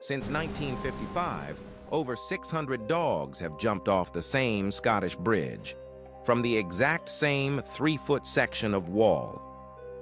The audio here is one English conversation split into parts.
Since 1955, over 600 dogs have jumped off the same Scottish bridge, from the exact same 3-foot section of wall.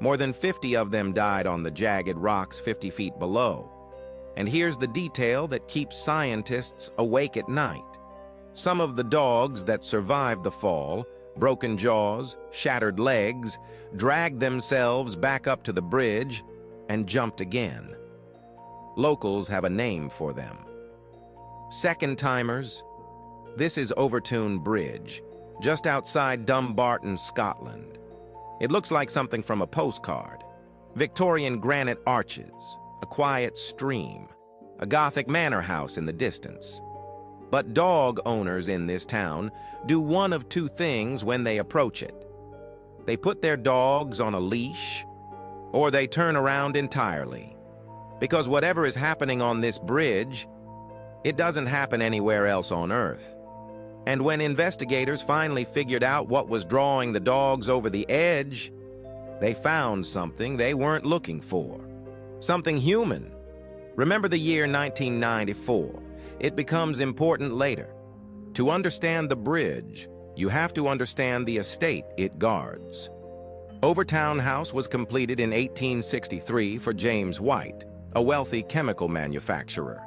More than 50 of them died on the jagged rocks 50 feet below. And here's the detail that keeps scientists awake at night. Some of the dogs that survived the fall, broken jaws, shattered legs, dragged themselves back up to the bridge and jumped again. Locals have a name for them. Second-timers. This is Overtoun Bridge, just outside Dumbarton, Scotland. It looks like something from a postcard. Victorian granite arches, a quiet stream, a Gothic manor house in the distance. But dog owners in this town do one of two things when they approach it. They put their dogs on a leash, or they turn around entirely. Because whatever is happening on this bridge, it doesn't happen anywhere else on Earth. And when investigators finally figured out what was drawing the dogs over the edge, they found something they weren't looking for. Something human. Remember the year 1994. It becomes important later. To understand the bridge, you have to understand the estate it guards. Overtoun House was completed in 1863 for James White, a wealthy chemical manufacturer.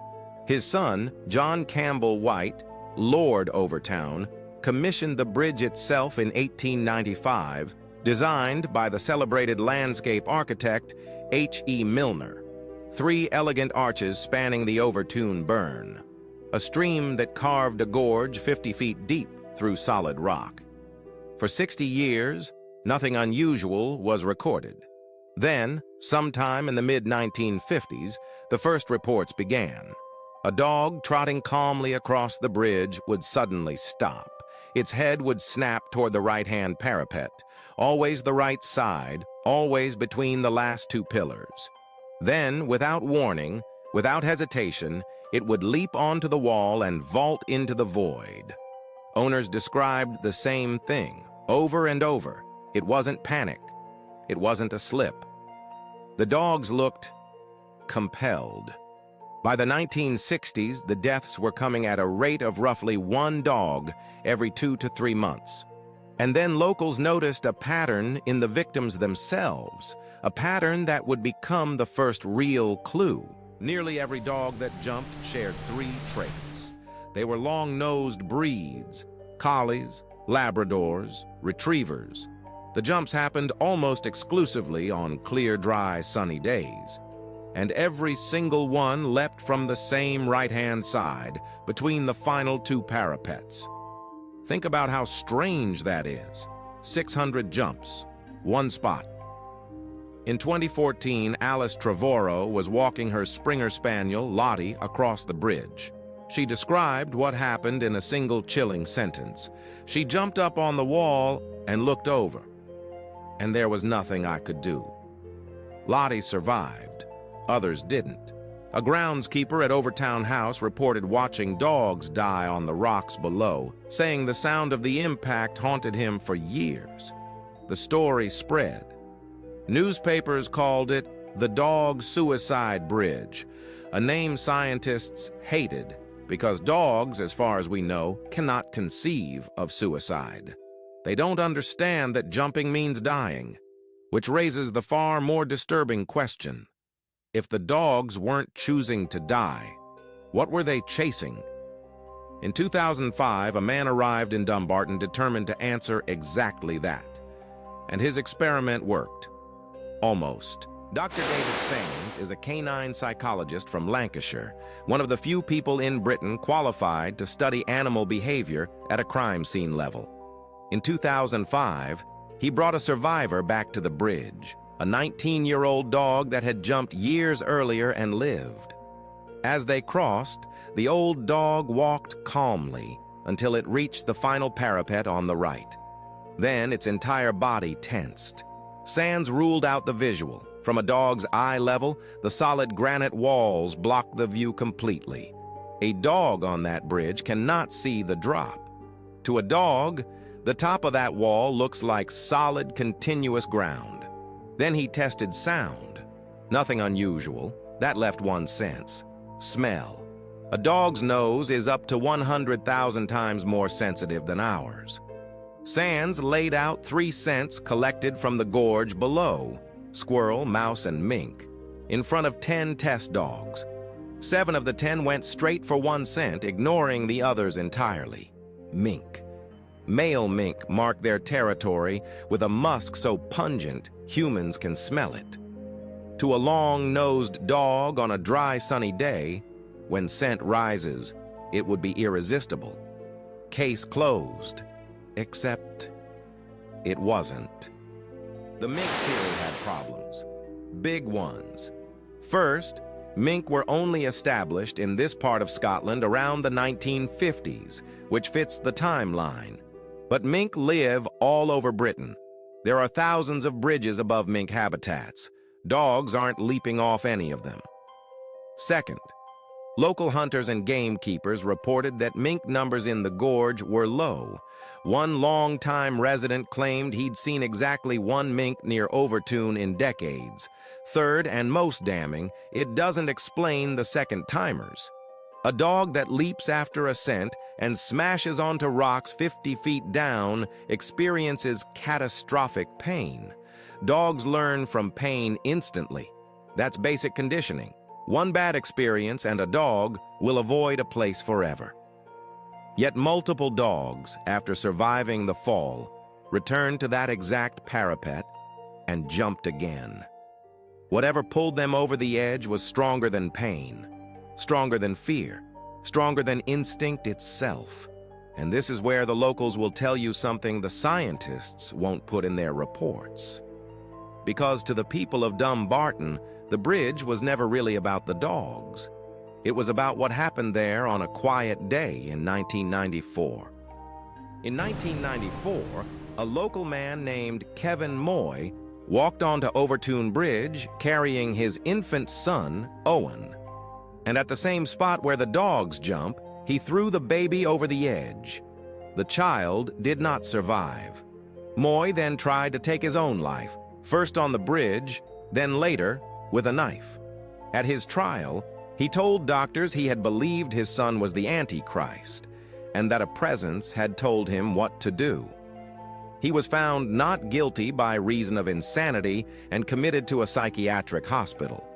His son, John Campbell White, Lord Overtoun, commissioned the bridge itself in 1895, designed by the celebrated landscape architect H.E. Milner. 3 elegant arches spanning the Overtoun Burn, a stream that carved a gorge 50 feet deep through solid rock. For 60 years, nothing unusual was recorded. Then, sometime in the mid-1950s, the first reports began. A dog trotting calmly across the bridge would suddenly stop. Its head would snap toward the right-hand parapet, always the right side, always between the last 2 pillars. Then, without warning, without hesitation, it would leap onto the wall and vault into the void. Owners described the same thing, over and over. It wasn't panic. It wasn't a slip. The dogs looked compelled. By the 1960s, the deaths were coming at a rate of roughly 1 dog every 2 to 3 months. And then locals noticed a pattern in the victims themselves, a pattern that would become the first real clue. Nearly every dog that jumped shared 3 traits. They were long-nosed breeds, collies, Labradors, retrievers. The jumps happened almost exclusively on clear, dry, sunny days. And every single one leapt from the same right-hand side, between the final 2 parapets. Think about how strange that is. 600 jumps, 1 spot. In 2014, Alice Trevorrow was walking her Springer Spaniel, Lottie, across the bridge. She described what happened in a single chilling sentence. She jumped up on the wall and looked over. And there was nothing I could do. Lottie survived. Others didn't. A groundskeeper at Overtoun House reported watching dogs die on the rocks below, saying the sound of the impact haunted him for years. The story spread. Newspapers called it the Dog Suicide Bridge, a name scientists hated because dogs, as far as we know, cannot conceive of suicide. They don't understand that jumping means dying, which raises the far more disturbing question. If the dogs weren't choosing to die, what were they chasing? In 2005, a man arrived in Dumbarton determined to answer exactly that. And his experiment worked. Almost. Dr. David Sains is a canine psychologist from Lancashire, one of the few people in Britain qualified to study animal behavior at a crime scene level. In 2005, he brought a survivor back to the bridge, a 19-year-old dog that had jumped years earlier and lived. As they crossed, the old dog walked calmly until it reached the final parapet on the right. Then its entire body tensed. Sands ruled out the visual. From a dog's eye level, the solid granite walls blocked the view completely. A dog on that bridge cannot see the drop. To a dog, the top of that wall looks like solid, continuous ground. Then he tested sound. Nothing unusual. That left one sense. Smell. A dog's nose is up to 100,000 times more sensitive than ours. Sands laid out 3 scents collected from the gorge below: squirrel, mouse, and mink, in front of 10 test dogs. 7 of the 10 went straight for 1 scent, ignoring the others entirely. Mink. Male mink mark their territory with a musk so pungent humans can smell it. To a long-nosed dog on a dry, sunny day, when scent rises, it would be irresistible. Case closed. Except it wasn't. The mink theory had problems. Big ones. First, mink were only established in this part of Scotland around the 1950s, which fits the timeline. But mink live all over Britain. There are thousands of bridges above mink habitats. Dogs aren't leaping off any of them. Second, local hunters and gamekeepers reported that mink numbers in the gorge were low. One long-time resident claimed he'd seen exactly 1 mink near Overtoun in decades. Third, and most damning, it doesn't explain the second-timers. A dog that leaps after a scent and smashes onto rocks 50 feet down experiences catastrophic pain. Dogs learn from pain instantly. That's basic conditioning. One bad experience and a dog will avoid a place forever. Yet multiple dogs, after surviving the fall, returned to that exact parapet and jumped again. Whatever pulled them over the edge was stronger than pain, stronger than fear, stronger than instinct itself. And this is where the locals will tell you something the scientists won't put in their reports. Because to the people of Dumbarton, the bridge was never really about the dogs. It was about what happened there on a quiet day in 1994. In 1994, a local man named Kevin Moy walked onto Overtoun Bridge carrying his infant son, Owen. And at the same spot where the dogs jump, he threw the baby over the edge. The child did not survive. Moy then tried to take his own life, first on the bridge, then later with a knife. At his trial, he told doctors he had believed his son was the Antichrist, and that a presence had told him what to do. He was found not guilty by reason of insanity and committed to a psychiatric hospital.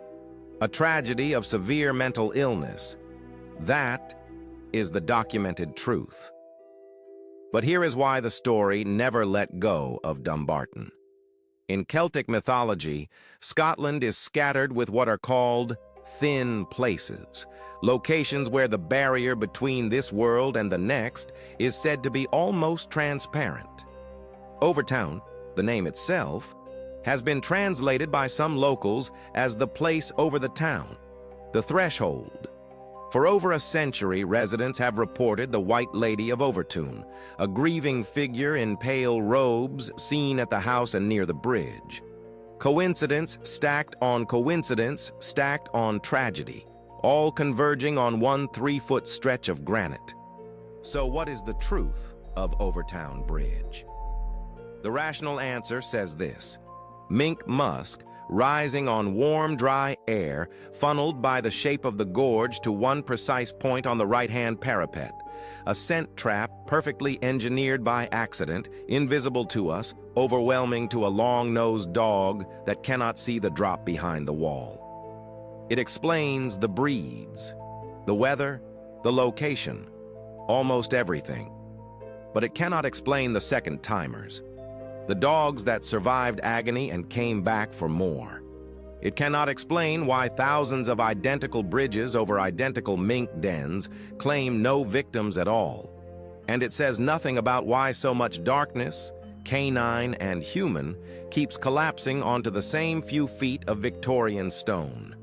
A tragedy of severe mental illness. That is the documented truth. But here is why the story never let go of Dumbarton. In Celtic mythology, Scotland is scattered with what are called thin places, locations where the barrier between this world and the next is said to be almost transparent. Overtoun, the name itself, has been translated by some locals as the place over the town, the threshold. For over a century, residents have reported the White Lady of Overtoun, a grieving figure in pale robes seen at the house and near the bridge. Coincidence stacked on coincidence stacked on tragedy, all converging on one 3-foot stretch of granite. So what is the truth of Overtoun Bridge? The rational answer says this: mink musk rising on warm, dry air, funneled by the shape of the gorge to one precise point on the right-hand parapet. A scent trap perfectly engineered by accident, invisible to us, overwhelming to a long-nosed dog that cannot see the drop behind the wall. It explains the breeds, the weather, the location, almost everything. But it cannot explain the second-timers, the dogs that survived agony and came back for more. It cannot explain why thousands of identical bridges over identical mink dens claim no victims at all. And it says nothing about why so much darkness, canine and human, keeps collapsing onto the same few feet of Victorian stone.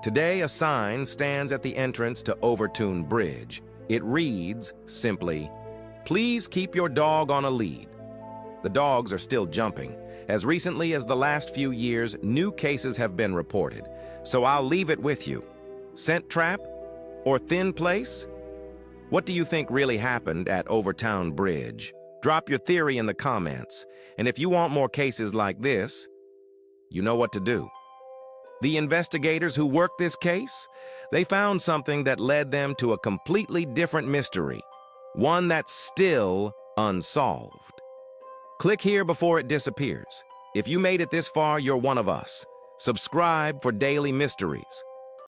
Today, a sign stands at the entrance to Overtoun Bridge. It reads, simply, "Please keep your dog on a lead." The dogs are still jumping. As recently as the last few years, new cases have been reported. So I'll leave it with you. Scent trap or thin place? What do you think really happened at Overtoun Bridge? Drop your theory in the comments. And if you want more cases like this, you know what to do. The investigators who worked this case, they found something that led them to a completely different mystery, one that's still unsolved. Click here before it disappears. If you made it this far, you're one of us. Subscribe for daily mysteries.